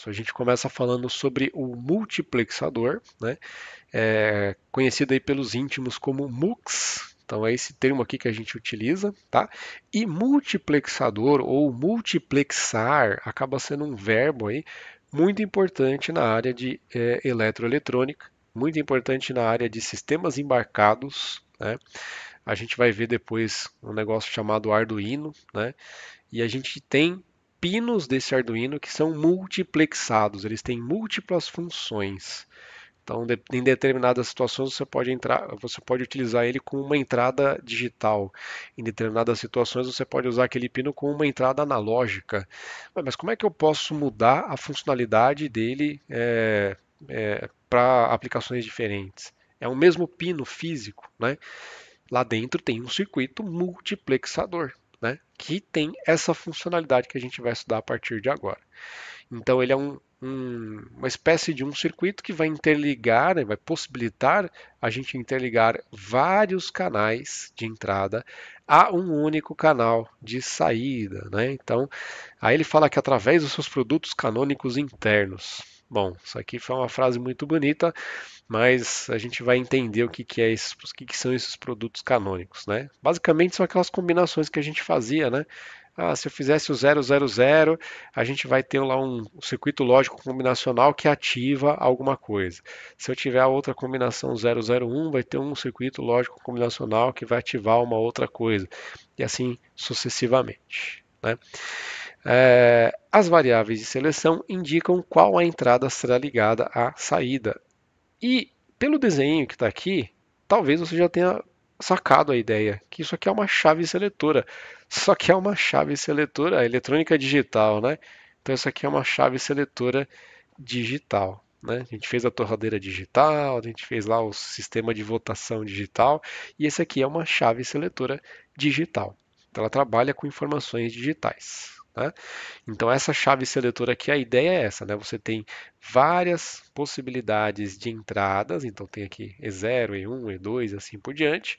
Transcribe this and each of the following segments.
A gente começa falando sobre o multiplexador, né? Conhecido aí pelos íntimos como MUX. Então é esse termo aqui que a gente utiliza, tá? E multiplexador ou multiplexar acaba sendo um verbo aí muito importante na área de eletroeletrônica, muito importante na área de sistemas embarcados, né? A gente vai ver depois um negócio chamado Arduino, né? E a gente tem pinos desse Arduino que são multiplexados, eles têm múltiplas funções. Então, em determinadas situações você pode utilizar ele com uma entrada digital. Em determinadas situações você pode usar aquele pino com uma entrada analógica. Mas como é que eu posso mudar a funcionalidade dele para aplicações diferentes? É o mesmo pino físico, né? Lá dentro tem um circuito multiplexador, né? Que tem essa funcionalidade que a gente vai estudar a partir de agora. Então ele é uma espécie de um circuito que vai interligar, né, vai possibilitar a gente interligar vários canais de entrada a um único canal de saída, né? Então, aí ele fala que através dos seus produtos canônicos internos. Bom, isso aqui foi uma frase muito bonita, mas a gente vai entender o que são esses produtos canônicos, né? Basicamente são aquelas combinações que a gente fazia, né? Ah, se eu fizesse o 000, a gente vai ter lá um circuito lógico combinacional que ativa alguma coisa. Se eu tiver a outra combinação 001, vai ter um circuito lógico combinacional que vai ativar uma outra coisa. E assim sucessivamente, né? As variáveis de seleção indicam qual a entrada será ligada à saída. E pelo desenho que está aqui, talvez você já tenha sacado a ideia que isso aqui é uma chave seletora. Só que é uma chave seletora eletrônica digital, né? Então isso aqui é uma chave seletora digital, né? A gente fez a torradeira digital, a gente fez lá o sistema de votação digital, e esse aqui é uma chave seletora digital. Então ela trabalha com informações digitais, né? Então, essa chave seletora aqui, a ideia é essa, né? Você tem várias possibilidades de entradas, então tem aqui E0, E1, E2, assim por diante,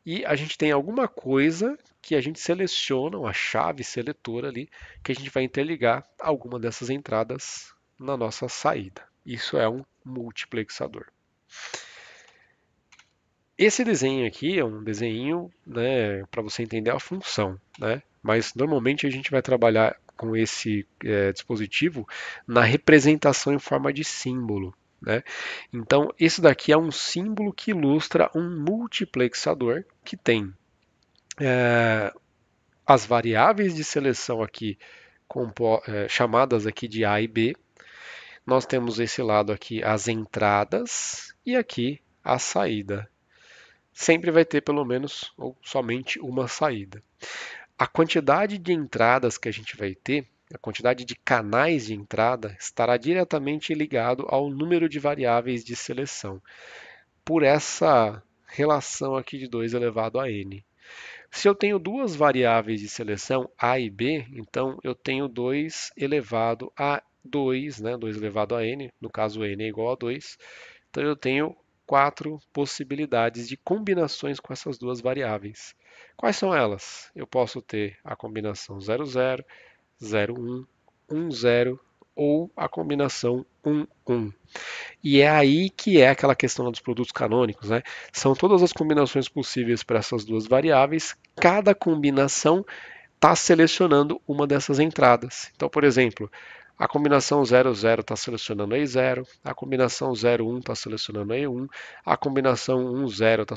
e a gente tem alguma coisa que a gente seleciona, uma chave seletora ali, que a gente vai interligar alguma dessas entradas na nossa saída. Isso é um multiplexador. Esse desenho aqui é um desenho, né, para você entender a função, né? Mas normalmente a gente vai trabalhar com esse dispositivo na representação em forma de símbolo, né? Então, esse daqui é um símbolo que ilustra um multiplexador que tem as variáveis de seleção aqui chamadas aqui de A e B. Nós temos esse lado aqui as entradas e aqui a saída. Sempre vai ter pelo menos ou somente uma saída. A quantidade de entradas que a gente vai ter, a quantidade de canais de entrada, estará diretamente ligado ao número de variáveis de seleção, por essa relação aqui de 2 elevado a n. Se eu tenho duas variáveis de seleção, A e B, então eu tenho 2 elevado a 2, né? 2 elevado a n, no caso n é igual a 2, então eu tenho quatro possibilidades de combinações com essas duas variáveis. Quais são elas? Eu posso ter a combinação 00, 01, 10 ou a combinação 11. E é aí que é aquela questão dos produtos canônicos, né? São todas as combinações possíveis para essas duas variáveis. Cada combinação está selecionando uma dessas entradas. Então, por exemplo, a combinação 00 está selecionando a E0, a combinação 01 está selecionando a E1, a combinação 10 está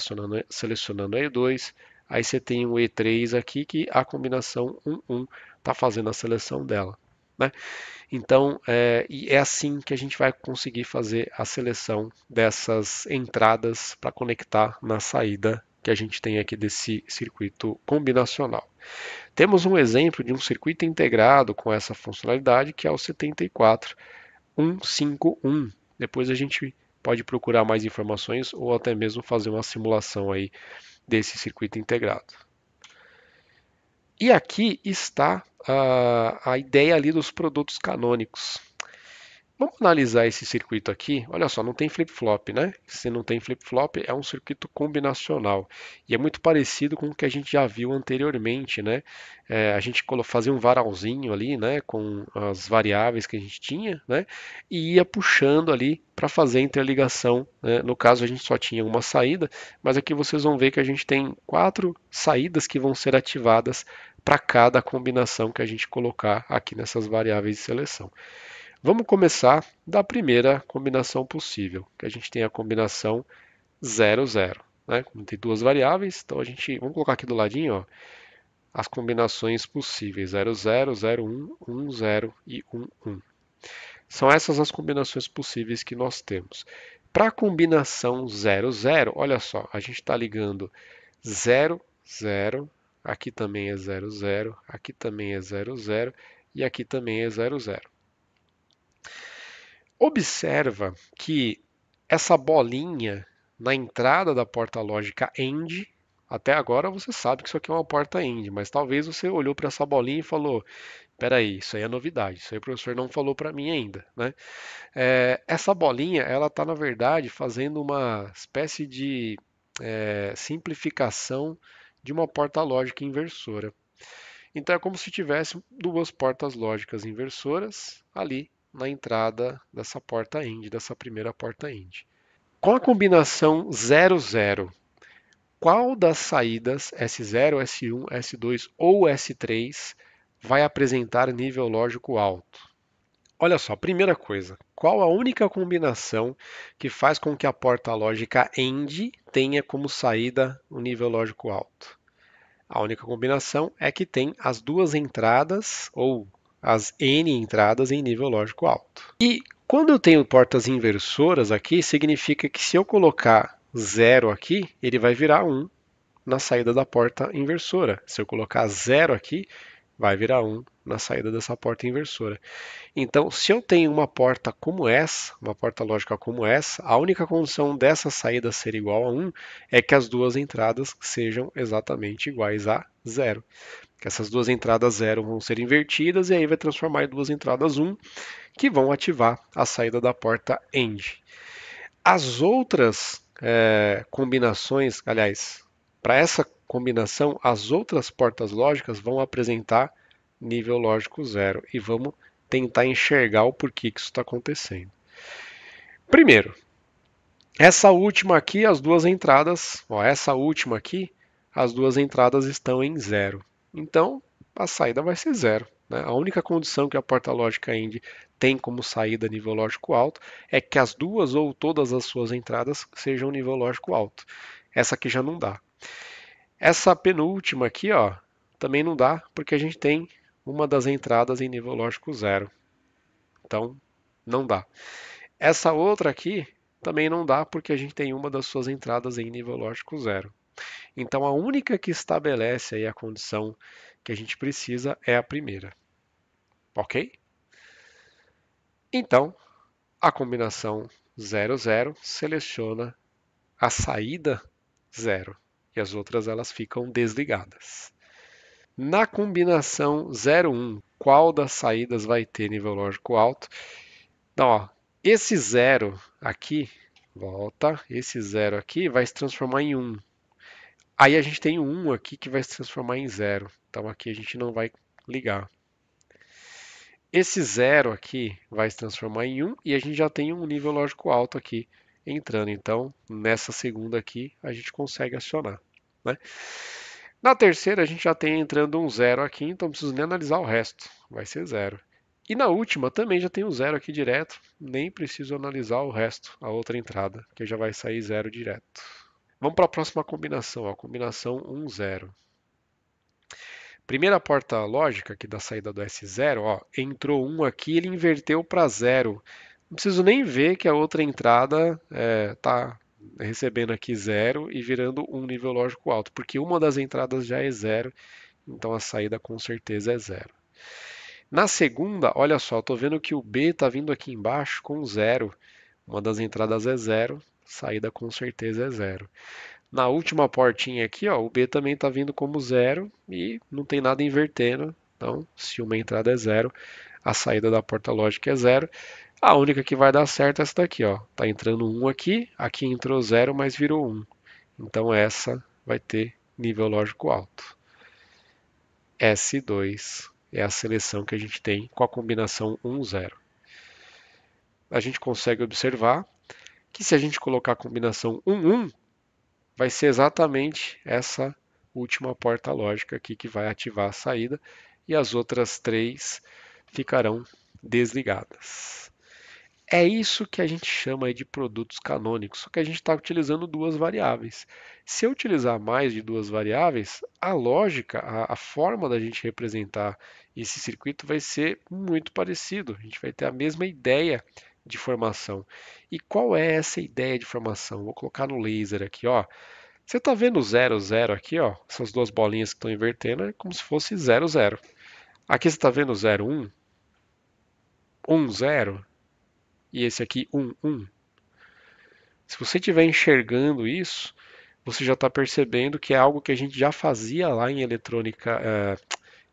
selecionando a E2, aí você tem um E3 aqui que a combinação 11 está fazendo a seleção dela, né? Então, e é assim que a gente vai conseguir fazer a seleção dessas entradas para conectar na saída que a gente tem aqui desse circuito combinacional. Temos um exemplo de um circuito integrado com essa funcionalidade que é o 74151. Depois a gente pode procurar mais informações ou até mesmo fazer uma simulação aí desse circuito integrado. E aqui está a ideia ali dos produtos canônicos. Vamos analisar esse circuito aqui. Olha só, não tem flip-flop, né? Se não tem flip-flop, é um circuito combinacional. E é muito parecido com o que a gente já viu anteriormente, né? A gente fazia um varalzinho ali, né? Com as variáveis que a gente tinha, né? E ia puxando ali para fazer a interligação, né? No caso, a gente só tinha uma saída, mas aqui vocês vão ver que a gente tem 4 saídas que vão ser ativadas para cada combinação que a gente colocar aqui nessas variáveis de seleção. Vamos começar da primeira combinação possível, que a gente tem a combinação 0, 0. Né? Como tem duas variáveis, então vamos colocar aqui do ladinho, ó, as combinações possíveis: 0, 0, 0, 1, 1, 0 e 1, 1. São essas as combinações possíveis que nós temos. Para a combinação 0, 0, olha só, a gente está ligando 0, 0, aqui também é 0, 0, aqui também é 0, 0 e aqui também é 0, 0. Observa que essa bolinha na entrada da porta lógica AND, até agora você sabe que isso aqui é uma porta AND, mas talvez você olhou para essa bolinha e falou: peraí, isso aí é novidade, isso aí o professor não falou para mim ainda, né? Essa bolinha, ela está na verdade fazendo uma espécie de simplificação de uma porta lógica inversora. Então é como se tivesse duas portas lógicas inversoras ali na entrada dessa porta AND, dessa primeira porta AND. Com a combinação 0, 0, qual das saídas S0, S1, S2 ou S3 vai apresentar nível lógico alto? Olha só, primeira coisa, qual a única combinação que faz com que a porta lógica AND tenha como saída o nível lógico alto? A única combinação é que tem as duas entradas ou as N entradas em nível lógico alto. E quando eu tenho portas inversoras aqui, significa que se eu colocar 0 aqui, ele vai virar 1 na saída da porta inversora. Se eu colocar 0 aqui, vai virar 1 na saída dessa porta inversora. Então, se eu tenho uma porta como essa, uma porta lógica como essa, a única condição dessa saída ser igual a 1 é que as duas entradas sejam exatamente iguais a 0. Que essas duas entradas 0 vão ser invertidas e aí vai transformar em duas entradas 1, que vão ativar a saída da porta AND. As outras combinações, aliás, para essa combinação, as outras portas lógicas vão apresentar nível lógico 0 e vamos tentar enxergar o porquê que isso está acontecendo. Primeiro, essa última aqui, as duas entradas, ó, essa última aqui, as duas entradas estão em 0. Então, a saída vai ser 0. Né? A única condição que a porta lógica AND tem como saída nível lógico alto é que as duas ou todas as suas entradas sejam nível lógico alto. Essa aqui já não dá. Essa penúltima aqui, ó, também não dá, porque a gente tem uma das entradas em nível lógico 0. Então, não dá. Essa outra aqui também não dá, porque a gente tem uma das suas entradas em nível lógico 0. Então, a única que estabelece aí a condição que a gente precisa é a primeira. Ok? Então, a combinação 0, 0 seleciona a saída 0 e as outras elas ficam desligadas. Na combinação 0, 1, qual das saídas vai ter nível lógico alto? Então, ó, esse 0 aqui, volta, esse 0 aqui vai se transformar em 1. Aí a gente tem um 1 aqui que vai se transformar em 0. Então aqui a gente não vai ligar. Esse 0 aqui vai se transformar em 1 e a gente já tem um nível lógico alto aqui entrando. Então, nessa segunda aqui, a gente consegue acionar. Né? Na terceira, a gente já tem entrando um 0 aqui, então não preciso nem analisar o resto. Vai ser 0. E na última também já tem um 0 aqui direto, nem preciso analisar o resto, a outra entrada, que já vai sair 0 direto. Vamos para a próxima combinação, a combinação 1, 0. Primeira porta lógica aqui da saída do S0, ó, entrou 1 aqui, ele inverteu para 0. Não preciso nem ver que a outra entrada está recebendo aqui 0 e virando um nível lógico alto, porque uma das entradas já é 0, então a saída com certeza é 0. Na segunda, olha só, estou vendo que o B está vindo aqui embaixo com 0. Uma das entradas é 0, saída com certeza é 0. Na última portinha aqui, ó, o B também está vindo como 0 e não tem nada invertendo. Então, se uma entrada é 0, a saída da porta lógica é 0. A única que vai dar certo é essa daqui, ó. Tá entrando 1 aqui, aqui entrou 0, mas virou 1. Então essa vai ter nível lógico alto. S2 é a seleção que a gente tem com a combinação 1, 0. A gente consegue observar que se a gente colocar a combinação 1, 1, vai ser exatamente essa última porta lógica aqui que vai ativar a saída e as outras três ficarão desligadas. É isso que a gente chama de produtos canônicos, só que a gente está utilizando duas variáveis. Se eu utilizar mais de duas variáveis, a lógica, a forma da gente representar esse circuito vai ser muito parecido. A gente vai ter a mesma ideia de formação. E qual é essa ideia de formação? Vou colocar no laser aqui, ó. Você está vendo 0, 0 aqui, ó? Essas duas bolinhas que estão invertendo é como se fosse 0, 0. Aqui você está vendo 0, 1, 1, 0 e esse aqui 1, 1. Se você estiver enxergando isso, você já está percebendo que é algo que a gente já fazia lá em eletrônica,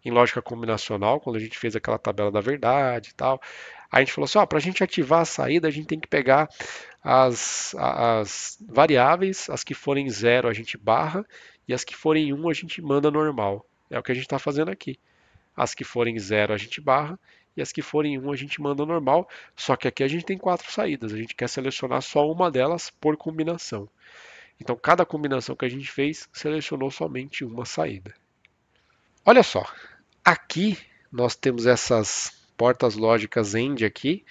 em lógica combinacional, quando a gente fez aquela tabela da verdade e tal. A gente falou assim, ó, para a gente ativar a saída, a gente tem que pegar as variáveis, as que forem 0 a gente barra, e as que forem 1 a gente manda normal. É o que a gente está fazendo aqui. As que forem 0 a gente barra, e as que forem 1 a gente manda normal. Só que aqui a gente tem 4 saídas, a gente quer selecionar só uma delas por combinação. Então, cada combinação que a gente fez selecionou somente uma saída. Olha só, aqui nós temos essas portas lógicas AND aqui,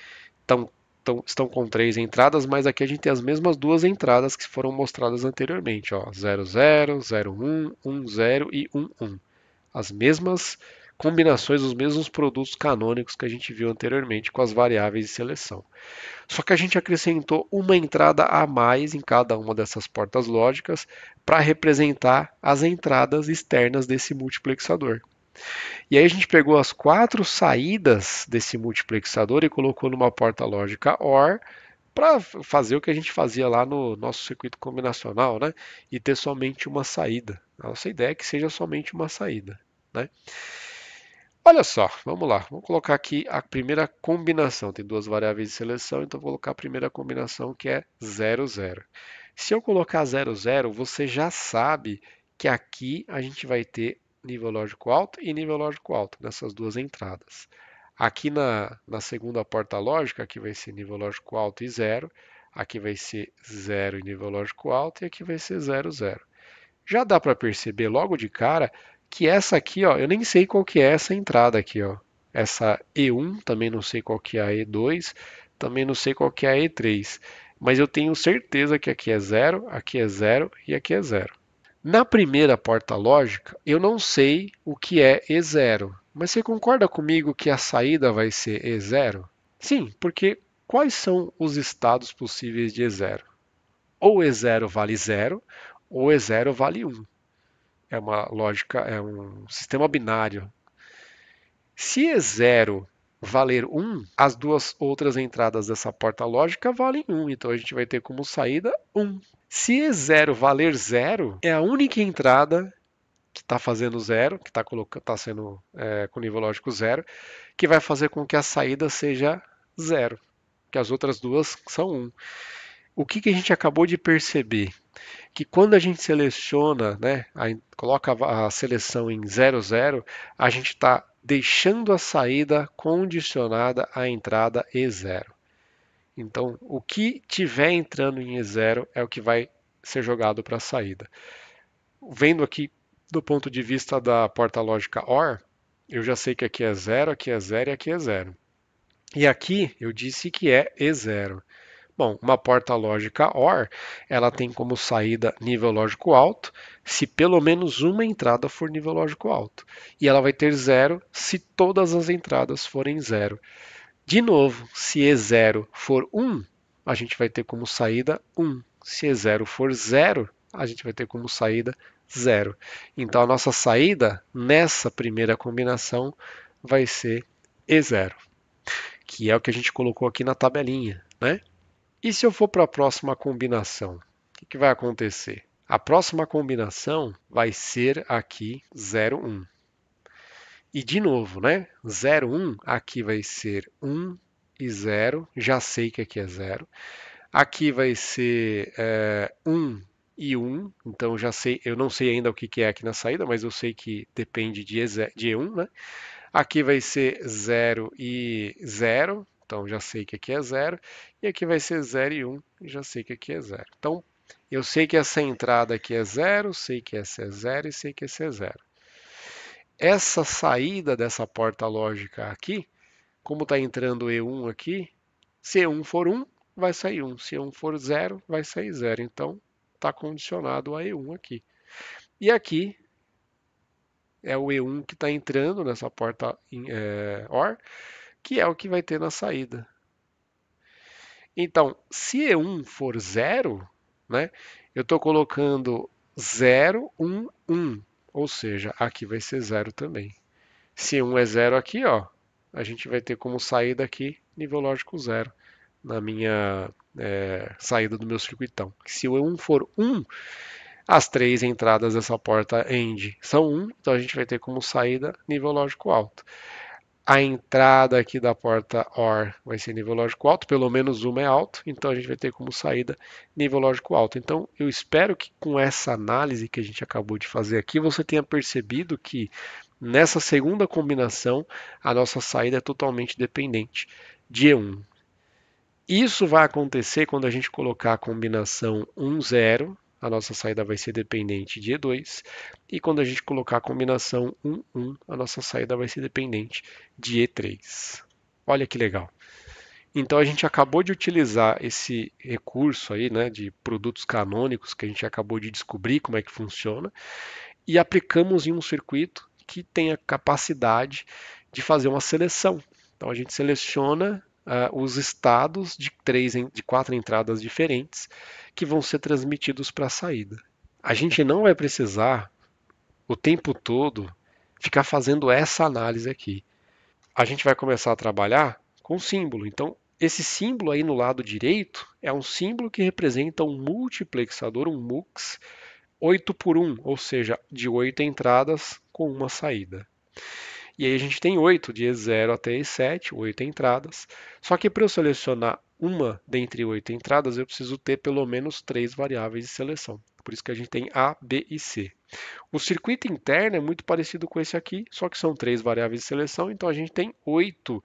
estão com três entradas, mas aqui a gente tem as mesmas duas entradas que foram mostradas anteriormente, ó, 00, 01, 10 e 11. As mesmas combinações, os mesmos produtos canônicos que a gente viu anteriormente com as variáveis de seleção. Só que a gente acrescentou uma entrada a mais em cada uma dessas portas lógicas para representar as entradas externas desse multiplexador. E aí a gente pegou as 4 saídas desse multiplexador e colocou numa porta lógica OR para fazer o que a gente fazia lá no nosso circuito combinacional, né? E ter somente uma saída. A nossa ideia é que seja somente uma saída, né? Olha só, vamos lá. Vamos colocar aqui a primeira combinação. Tem duas variáveis de seleção, então vou colocar a primeira combinação que é 0, 0. Se eu colocar 0, 0, você já sabe que aqui a gente vai ter nível lógico alto e nível lógico alto nessas duas entradas. Aqui na segunda porta lógica, aqui vai ser nível lógico alto e 0. Aqui vai ser 0 e nível lógico alto e aqui vai ser 0, 0. Já dá para perceber logo de cara que essa aqui, ó, eu nem sei qual que é essa entrada aqui, ó. Essa E1, também não sei qual que é a E2, também não sei qual que é a E3. Mas eu tenho certeza que aqui é 0, aqui é 0 e aqui é 0. Na primeira porta lógica, eu não sei o que é E0. Mas você concorda comigo que a saída vai ser E0? Sim, porque quais são os estados possíveis de E0? Ou E0 vale 0, ou E0 vale 1. É uma lógica, é um sistema binário. Se E0 valer 1, as duas outras entradas dessa porta lógica valem 1, então a gente vai ter como saída 1. Se E0 valer 0, é a única entrada que está fazendo 0, que está sendo com nível lógico 0, que vai fazer com que a saída seja 0, que as outras duas são 1. O que a gente acabou de perceber? Que quando a gente seleciona, né, coloca a seleção em 00, a gente está deixando a saída condicionada à entrada E0. Então, o que tiver entrando em E0 é o que vai ser jogado para a saída. Vendo aqui do ponto de vista da porta lógica OR, eu já sei que aqui é 0, aqui é 0 e aqui é 0. E aqui eu disse que é E0. Bom, uma porta lógica OR, ela tem como saída nível lógico alto, se pelo menos uma entrada for nível lógico alto. E ela vai ter 0 se todas as entradas forem 0. De novo, se E0 for 1, a gente vai ter como saída 1. Se E0 for 0, a gente vai ter como saída 0. Então a nossa saída nessa primeira combinação vai ser E0, que é o que a gente colocou aqui na tabelinha, né? E se eu for para a próxima combinação, o que vai acontecer? A próxima combinação vai ser aqui 0, 1. E de novo, né? 0, 1, aqui vai ser 1 e 0, já sei que aqui é 0. Aqui vai ser 1 e 1, então já sei, eu não sei ainda o que é aqui na saída, mas eu sei que depende de E1, né? Aqui vai ser 0 e 0, então já sei que aqui é 0. E aqui vai ser 0 e 1, já sei que aqui é 0. Então, eu sei que essa entrada aqui é 0, sei que essa é 0 e sei que essa é 0. Essa saída dessa porta lógica aqui, como está entrando E1 aqui, se E1 for 1, vai sair 1. Se E1 for 0, vai sair 0. Então, está condicionado a E1 aqui. E aqui é o E1 que está entrando nessa porta OR, que é o que vai ter na saída. Então, se E1 for 0, né, eu estou colocando 0, 1, 1. Ou seja, aqui vai ser 0 também. Se 1 é 0 aqui, ó, a gente vai ter como saída aqui nível lógico 0 na minha saída do meu circuitão. Se o E1 for 1, as três entradas dessa porta AND são 1, então a gente vai ter como saída nível lógico alto. A entrada aqui da porta OR vai ser nível lógico alto, pelo menos uma é alto, então a gente vai ter como saída nível lógico alto. Então eu espero que com essa análise que a gente acabou de fazer aqui, você tenha percebido que nessa segunda combinação a nossa saída é totalmente dependente de E1. Isso vai acontecer quando a gente colocar a combinação 1, 0, a nossa saída vai ser dependente de E2, e quando a gente colocar a combinação 1, 1, a nossa saída vai ser dependente de E3. Olha que legal. Então a gente acabou de utilizar esse recurso aí, né, de produtos canônicos que a gente acabou de descobrir como é que funciona e aplicamos em um circuito que tem a capacidade de fazer uma seleção. Então a gente seleciona os estados de quatro entradas diferentes que vão ser transmitidos para a saída. A gente não vai precisar o tempo todo ficar fazendo essa análise aqui. A gente vai começar a trabalhar com símbolo. Então, esse símbolo aí no lado direito é um símbolo que representa um multiplexador, um MUX, 8 por 1, ou seja, de 8 entradas com uma saída. E aí a gente tem 8, de E0 até E7, 8 entradas. Só que para eu selecionar uma dentre 8 entradas, eu preciso ter pelo menos 3 variáveis de seleção. Por isso que a gente tem A, B e C. O circuito interno é muito parecido com esse aqui, só que são 3 variáveis de seleção, então a gente tem 8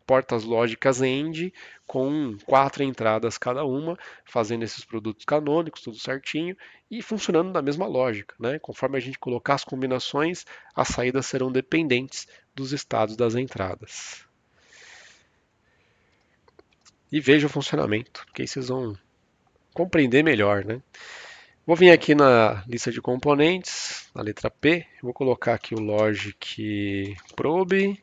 portas lógicas AND com 4 entradas cada uma, fazendo esses produtos canônicos, tudo certinho, e funcionando da mesma lógica, né? Conforme a gente colocar as combinações, as saídas serão dependentes dos estados das entradas. E veja o funcionamento, porque aí vocês vão compreender melhor, né? Vou vir aqui na lista de componentes, na letra P, vou colocar aqui o Logic Probe,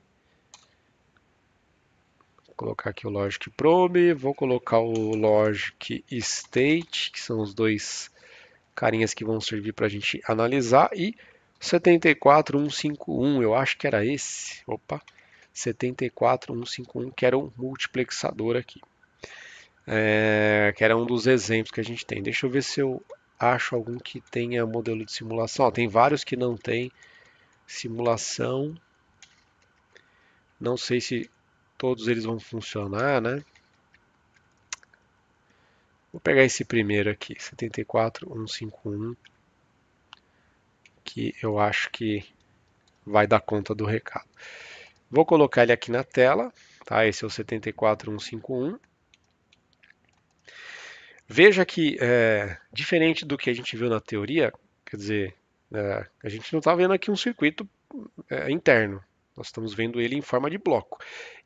vou colocar o Logic State, que são os dois carinhas que vão servir para a gente analisar, e 74151, eu acho que era esse, 74151, que era um multiplexador aqui, que era um dos exemplos que a gente tem. Deixa eu ver se eu acho algum que tenha modelo de simulação. Tem vários que não tem simulação. Não sei se todos eles vão funcionar, né? Vou pegar esse primeiro aqui, 74151, que eu acho que vai dar conta do recado. Vou colocar ele aqui na tela, tá? Esse é o 74151. Veja que, diferente do que a gente viu na teoria, quer dizer, a gente não está vendo aqui um circuito interno. Nós estamos vendo ele em forma de bloco.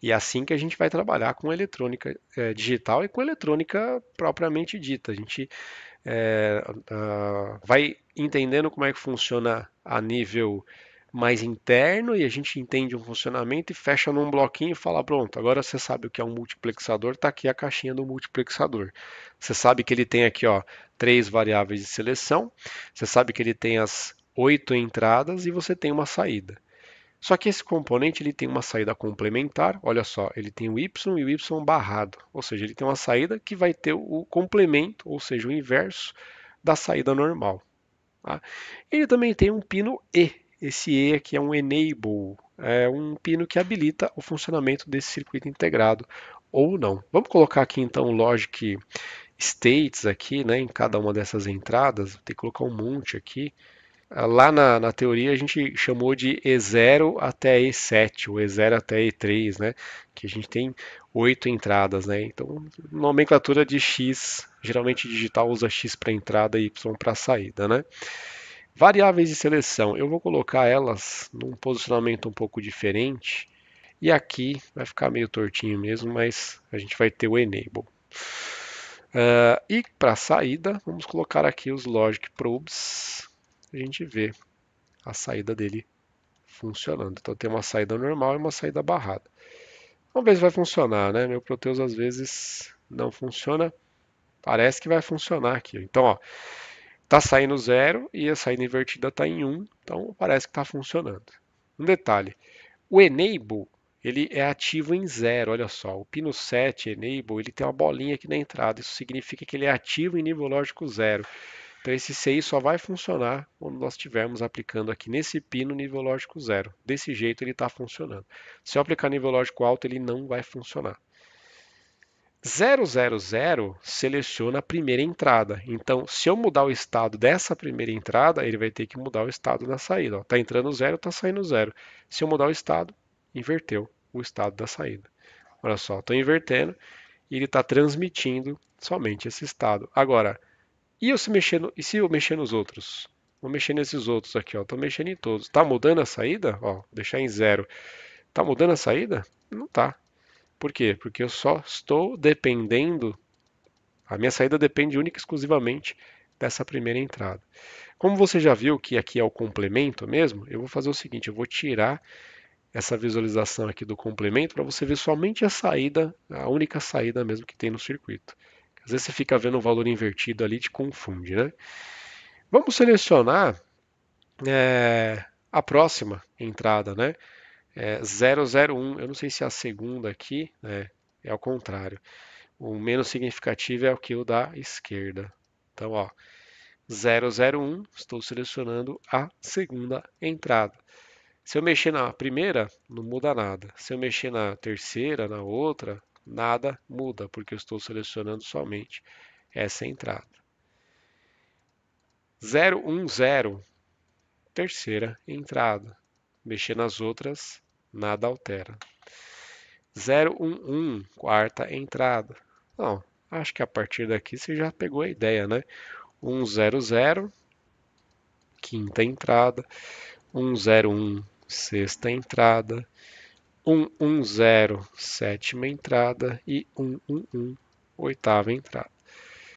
E é assim que a gente vai trabalhar com eletrônica digital e com eletrônica propriamente dita. A gente vai entendendo como é que funciona a nível mais interno e a gente entende um funcionamento e fecha num bloquinho e fala, pronto, agora você sabe o que é um multiplexador, está aqui a caixinha do multiplexador. Você sabe que ele tem aqui, ó, 3 variáveis de seleção, você sabe que ele tem as 8 entradas e você tem uma saída. Só que esse componente ele tem uma saída complementar, olha só, ele tem o y e o y barrado, ou seja, ele tem uma saída que vai ter o complemento, ou seja, o inverso da saída normal. Tá? Ele também tem um pino E, esse E aqui é um enable, é um pino que habilita o funcionamento desse circuito integrado, ou não. Vamos colocar aqui então o logic states aqui, né, em cada uma dessas entradas. Vou ter que colocar um monte aqui. Lá na teoria a gente chamou de E0 até E7, ou E0 até E3, né? Que a gente tem 8 entradas, né? Então, nomenclatura de X, geralmente digital usa X para entrada e Y para saída, né? Variáveis de seleção, eu vou colocar elas num posicionamento um pouco diferente. E aqui vai ficar meio tortinho mesmo, mas a gente vai ter o enable. E para saída, vamos colocar aqui os logic probes. A gente vê a saída dele funcionando. Então tem uma saída normal e uma saída barrada. Vamos ver se vai funcionar, né? Meu Proteus às vezes não funciona. Parece que vai funcionar aqui. Então, ó, tá saindo 0 e a saída invertida está em 1. Então parece que está funcionando. Um detalhe, o enable ele é ativo em 0. Olha só, o pino 7 enable ele tem uma bolinha aqui na entrada. Isso significa que ele é ativo em nível lógico 0. Então esse CI só vai funcionar quando nós estivermos aplicando aqui nesse pino nível lógico 0. Desse jeito ele está funcionando. Se eu aplicar nível lógico alto, ele não vai funcionar. 000 seleciona a primeira entrada. Então, se eu mudar o estado dessa primeira entrada, ele vai ter que mudar o estado da saída. Está entrando 0, está saindo 0. Se eu mudar o estado, inverteu o estado da saída. Olha só, estou invertendo e ele está transmitindo somente esse estado. Agora, e se eu mexer nos outros? Vou mexer nesses outros aqui, ó. Estou mexendo em todos. Está mudando a saída? Ó, deixar em 0. Está mudando a saída? Não está. Por quê? Porque eu só estou dependendo. A minha saída depende única e exclusivamente dessa primeira entrada. Como você já viu que aqui é o complemento mesmo, eu vou fazer o seguinte: eu vou tirar essa visualização aqui do complemento para você ver somente a saída, a única saída mesmo que tem no circuito. Às vezes você fica vendo o valor invertido ali e te confunde, né? Vamos selecionar a próxima entrada, né? 001. Eu não sei se é a segunda aqui, né? É ao contrário. O menos significativo é o que o da esquerda. Então, ó, 001, estou selecionando a segunda entrada. Se eu mexer na primeira, não muda nada. Se eu mexer na terceira, na outra, nada muda, porque eu estou selecionando somente essa entrada. 010, terceira entrada. Mexer nas outras, nada altera. 011, quarta entrada. Não, acho que a partir daqui você já pegou a ideia, né? 100, quinta entrada. 101, sexta entrada. 110, sétima entrada. E 111, oitava entrada.